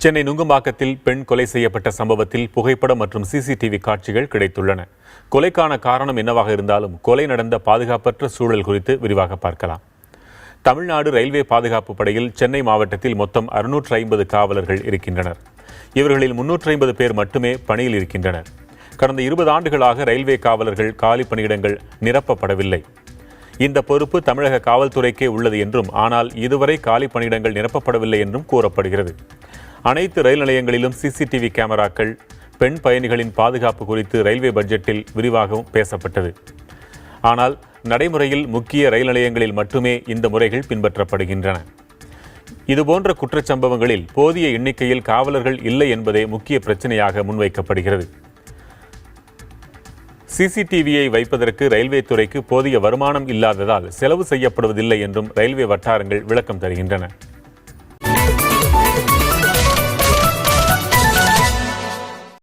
சென்னை நுங்கம்பாக்கத்தில் பெண் கொலை செய்யப்பட்ட சம்பவத்தில் புகைப்படம் மற்றும் சிசிடிவி காட்சிகள் கிடைத்துள்ளன. கொலைக்கான காரணம் என்னவாக இருந்தாலும் கொலை நடந்த பாதுகாப்பற்ற சூழல் குறித்து விரிவாக பார்க்கலாம். தமிழ்நாடு ரயில்வே பாதுகாப்பு படையில் சென்னை மாவட்டத்தில் மொத்தம் 650 காவலர்கள் இருக்கின்றனர். இவர்களில் 350 பேர் மட்டுமே பணியில் இருக்கின்றனர். கடந்த 20 ஆண்டுகளாக ரயில்வே காவலர்கள் காலி பணியிடங்கள் நிரப்பப்படவில்லை. இந்த பொறுப்பு தமிழக காவல்துறைக்கே உள்ளது என்றும், ஆனால் இதுவரை காலி பணியிடங்கள் நிரப்பப்படவில்லை என்றும் கூறப்படுகிறது. அனைத்து ரயில் நிலையங்களிலும் சிசிடிவி கேமராக்கள், பெண் பயணிகளின் பாதுகாப்பு குறித்து ரயில்வே பட்ஜெட்டில் விரிவாகவும் பேசப்பட்டது. ஆனால் நடைமுறையில் முக்கிய ரயில் நிலையங்களில் மட்டுமே இந்த முறைகள் பின்பற்றப்படுகின்றன. இதுபோன்ற குற்றச்சம்பவங்களில் போதிய எண்ணிக்கையில் காவலர்கள் இல்லை என்பதே முக்கிய பிரச்சனையாக முன்வைக்கப்படுகிறது. சிசிடிவியை வைப்பதற்கு ரயில்வே துறைக்கு போதிய வருமானம் இல்லாததால் செலவு செய்யப்படுவதில்லை என்றும் ரயில்வே வட்டாரங்கள் விளக்கம் தருகின்றன.